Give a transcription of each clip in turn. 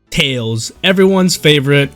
Tails, everyone's favorite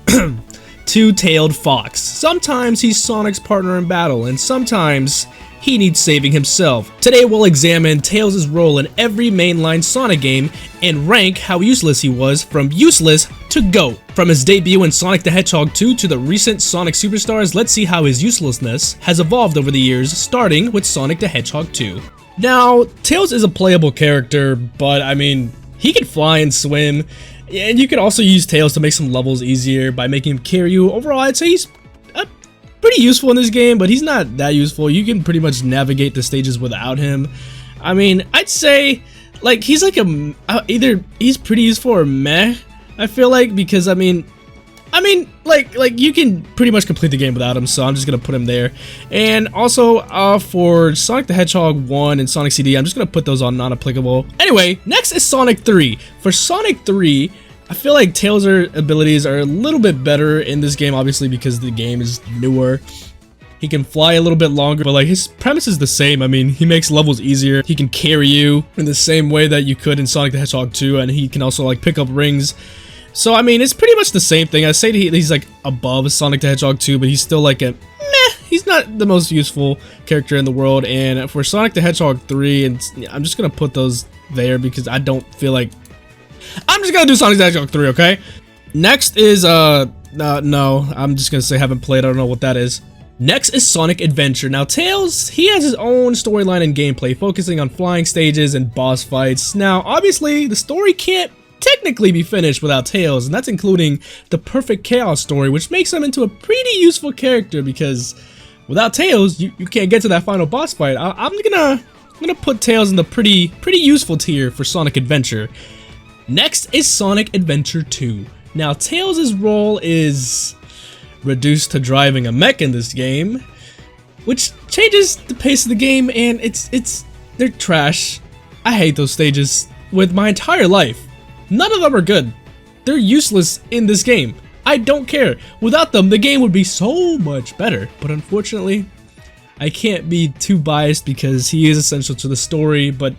two-tailed fox. Sometimes he's Sonic's partner in battle, and sometimes he needs saving himself. Today we'll examine Tails' role in every mainline Sonic game and rank how useless he was from useless to GOAT. From his debut in Sonic the Hedgehog 2 to the recent Sonic Superstars, let's see how his uselessness has evolved over the years, starting with Sonic the Hedgehog 2. Now, Tails is a playable character, but I mean, he can fly and swim, and you can also use Tails to make some levels easier by making him carry you. Overall, I'd say he's pretty useful in this game, but he's not that useful. You can pretty much navigate the stages without him. I mean, I'd say, like, he's like either he's pretty useful or meh, I feel like, because I mean, like you can pretty much complete the game without him, so I'm just gonna put him there. And also, for Sonic the Hedgehog 1 and Sonic CD, I'm just gonna put those on non-applicable. Anyway, next is Sonic 3. For Sonic 3, I feel like Tails' abilities are a little bit better in this game, obviously because the game is newer. He can fly a little bit longer, but like his premise is the same. I mean, he makes levels easier. He can carry you in the same way that you could in Sonic the Hedgehog 2, and he can also like pick up rings. So I mean, it's pretty much the same thing. I say he's like above Sonic the Hedgehog 2, but he's still like a meh. He's not the most useful character in the world. And for Sonic the Hedgehog 3, and I'm just gonna put those there because I don't feel like I'm just gonna do Sonic the Hedgehog 3, okay? Next is no, I'm just gonna say haven't played. I don't know what that is. Next is Sonic Adventure. Now Tails, he has his own storyline and gameplay, focusing on flying stages and boss fights. Now obviously the story can't technically be finished without Tails, and that's including the Perfect Chaos story, which makes him into a pretty useful character because without Tails, you can't get to that final boss fight. I'm gonna put Tails in the pretty useful tier for Sonic Adventure. Next is Sonic Adventure 2. Now Tails' role is reduced to driving a mech in this game, which changes the pace of the game, and they're trash. I hate those stages with my entire life. None of them are good. They're useless in this game. I don't care. Without them, the game would be so much better. But unfortunately, I can't be too biased because he is essential to the story, but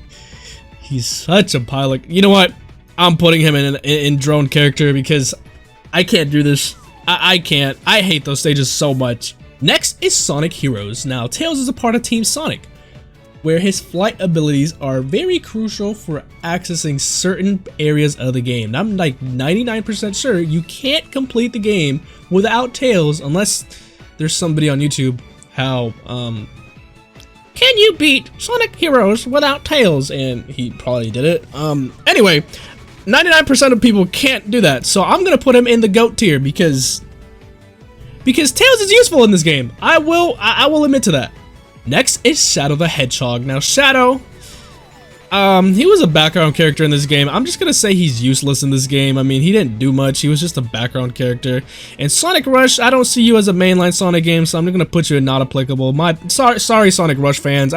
he's such a pilot. You know what? I'm putting him in drone character because I can't do this. I can't. I hate those stages so much. Next is Sonic Heroes. Now, Tails is a part of Team Sonic, where his flight abilities are very crucial for accessing certain areas of the game. And I'm like 99% sure you can't complete the game without Tails unless there's somebody on YouTube how can you beat Sonic Heroes without Tails? And he probably did it. Anyway, 99% of people can't do that, so I'm gonna put him in the GOAT tier because Tails is useful in this game. I will admit to that. Next is Shadow the Hedgehog. Now Shadow, he was a background character in this game. I'm just gonna say he's useless in this game. I mean, he didn't do much. He was just a background character. And Sonic Rush, I don't see you as a mainline Sonic game, so I'm gonna put you in not applicable. Sorry, Sonic Rush fans.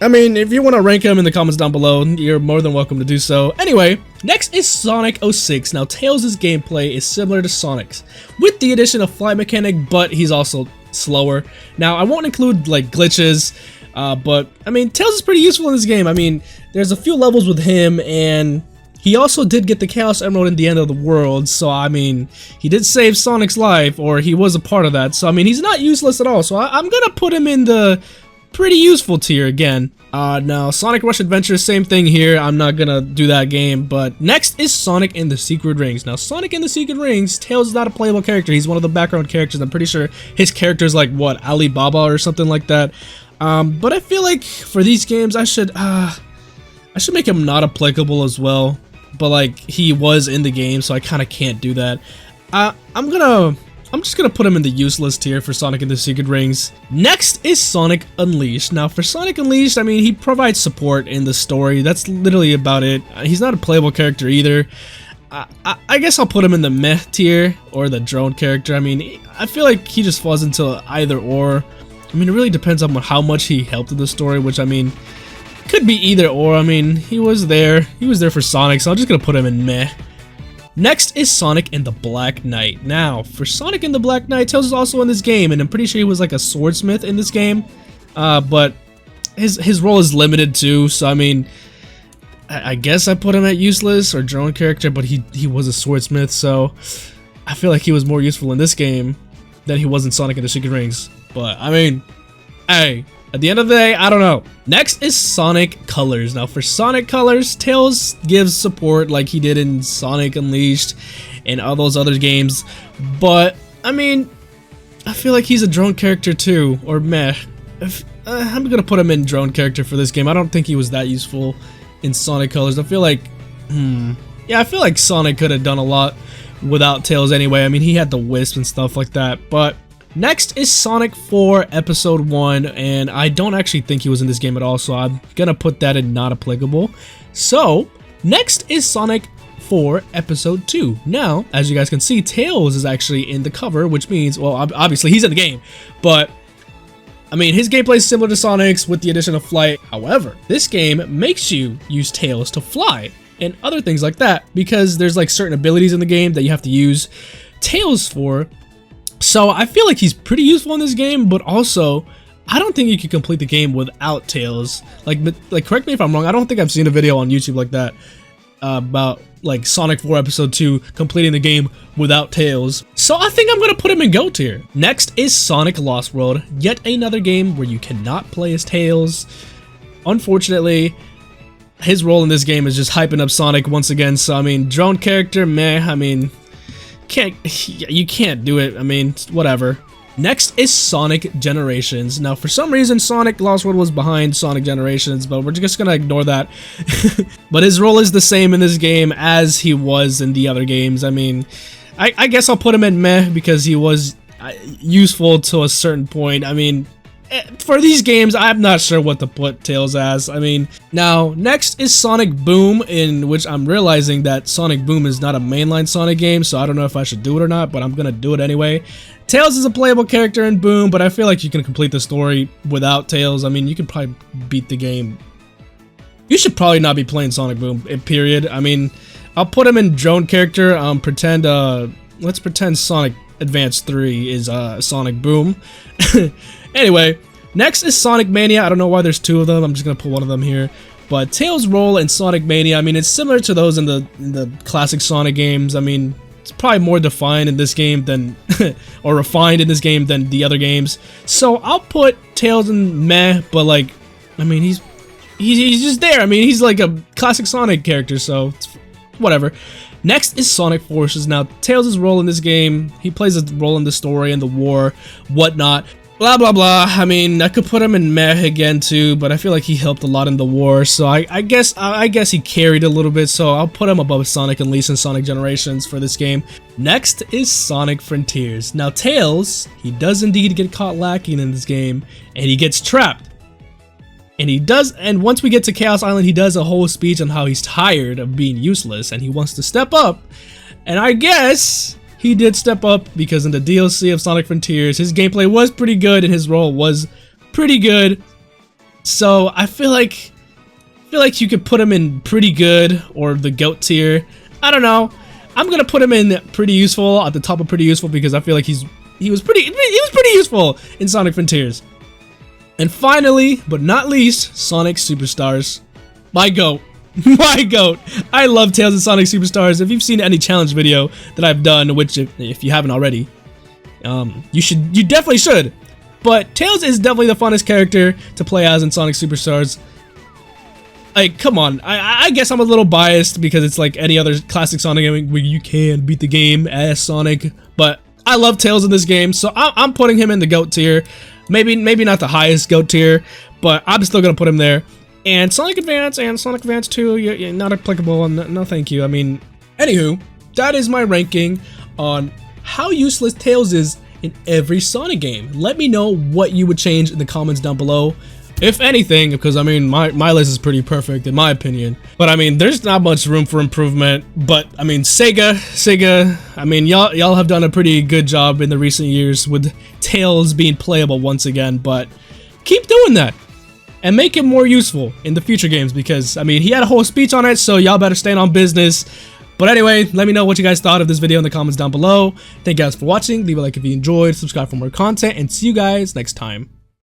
I mean, if you want to rank him in the comments down below, you're more than welcome to do so. Anyway, next is Sonic 06. Now, Tails' gameplay is similar to Sonic's, with the addition of flight mechanic, but he's also slower. Now, I won't include, like, glitches, but, I mean, Tails is pretty useful in this game. I mean, there's a few levels with him, and he also did get the Chaos Emerald in the end of the world, so, I mean, he did save Sonic's life, or he was a part of that, so, I mean, he's not useless at all, so I'm gonna put him in the pretty useful tier again. Now Sonic Rush Adventure, same thing here. I'm not gonna do that game, but next is Sonic and the Secret Rings. Now Sonic and the Secret Rings, Tails is not a playable character. He's one of the background characters. I'm pretty sure his character is like, what, Alibaba or something like that. But I feel like for these games, I should make him not applicable as well. But like, he was in the game, so I kind of can't do that. I'm just gonna put him in the useless tier for Sonic and the Secret Rings. Next is Sonic Unleashed. Now for Sonic Unleashed, I mean, he provides support in the story. That's literally about it. He's not a playable character either. I guess I'll put him in the meh tier or the drone character. I mean, I feel like he just falls into either or. I mean, it really depends on how much he helped in the story, which I mean, could be either or. I mean, he was there for Sonic, so I'm just gonna put him in meh. Next is Sonic and the Black Knight. Now, for Sonic and the Black Knight, Tails is also in this game, and I'm pretty sure he was like a swordsmith in this game. But his role is limited too, so I mean, I guess I put him at useless or drone character, but he was a swordsmith, so I feel like he was more useful in this game than he was in Sonic and the Secret Rings. But I mean, hey, at the end of the day, I don't know. Next is Sonic Colors. Now for Sonic Colors, Tails gives support like he did in Sonic Unleashed and all those other games, but I mean, I feel like he's a drone character too, or meh. I'm gonna put him in drone character for this game. I don't think he was that useful in Sonic Colors. I feel like, yeah, I feel like Sonic could have done a lot without Tails anyway. I mean, he had the wisp and stuff like that. But next is Sonic 4 Episode 1, and I don't actually think he was in this game at all, so I'm gonna put that in not applicable. So next is Sonic 4 Episode 2. Now, as you guys can see, Tails is actually in the cover, which means, well, obviously he's in the game, but I mean, his gameplay is similar to Sonic's with the addition of flight. However, this game makes you use Tails to fly and other things like that, because there's like certain abilities in the game that you have to use Tails for. So I feel like he's pretty useful in this game, but also I don't think you can complete the game without Tails. Like correct me if I'm wrong, I don't think I've seen a video on YouTube like that about like Sonic 4 Episode 2 completing the game without Tails. So I think I'm gonna put him in GOAT tier. Next is Sonic Lost World, yet another game where you cannot play as Tails. Unfortunately, his role in this game is just hyping up Sonic once again. So I mean, drone character, meh. I mean, you can't do it. I mean, whatever. Next is Sonic Generations. Now, for some reason, Sonic Lost World was behind Sonic Generations, but we're just gonna ignore that. But his role is the same in this game as he was in the other games. I mean, I guess I'll put him in meh because he was useful to a certain point. I mean, for these games, I'm not sure what to put Tails as. I mean, now, next is Sonic Boom, in which I'm realizing that Sonic Boom is not a mainline Sonic game, so I don't know if I should do it or not, but I'm gonna do it anyway. Tails is a playable character in Boom, but I feel like you can complete the story without Tails. I mean, you can probably beat the game. You should probably not be playing Sonic Boom, period. I mean, I'll put him in drone character. Let's pretend Sonic Advance 3 is Sonic Boom. Anyway, next is Sonic Mania. I don't know why there's two of them. I'm just gonna put one of them here. But Tails' role in Sonic Mania, I mean, it's similar to those in the classic Sonic games. I mean, it's probably more defined in this game than, or refined in this game than the other games. So I'll put Tails in meh, but like, I mean, he's just there. I mean, he's like a classic Sonic character, so it's whatever. Next is Sonic Forces. Now, Tails' role in this game, he plays a role in the story and the war, whatnot. Blah, blah, blah. I mean, I could put him in meh again too, but I feel like he helped a lot in the war, so I guess he carried a little bit, so I'll put him above Sonic Unleashed and Sonic Generations for this game. Next is Sonic Frontiers. Now, Tails, he does indeed get caught lacking in this game, and he gets trapped. And once we get to Chaos Island, he does a whole speech on how he's tired of being useless, and he wants to step up, and I guess he did step up because in the DLC of Sonic Frontiers, his gameplay was pretty good and his role was pretty good. So I feel like you could put him in pretty good or the GOAT tier. I don't know. I'm gonna put him in pretty useful at the top of pretty useful because I feel like he was pretty useful in Sonic Frontiers. And finally, but not least, Sonic Superstars. My GOAT. My GOAT. I love Tails and Sonic Superstars. If you've seen any challenge video that I've done, which if you haven't already, you definitely should. But Tails is definitely the funnest character to play as in Sonic Superstars. Like, come on. I guess I'm a little biased because it's like any other classic Sonic game where you can beat the game as Sonic. But I love Tails in this game, so I'm putting him in the GOAT tier. Maybe not the highest GOAT tier, but I'm still gonna put him there. And Sonic Advance and Sonic Advance 2, you're not applicable, and no thank you. I mean, anywho, that is my ranking on how useless Tails is in every Sonic game. Let me know what you would change in the comments down below, if anything, because I mean, my list is pretty perfect in my opinion. But I mean, there's not much room for improvement, but I mean, Sega, I mean, y'all have done a pretty good job in the recent years with Tails being playable once again, but keep doing that. And make it more useful in the future games because, I mean, he had a whole speech on it, so y'all better stay on business. But anyway, let me know what you guys thought of this video in the comments down below. Thank you guys for watching. Leave a like if you enjoyed, subscribe for more content, and see you guys next time.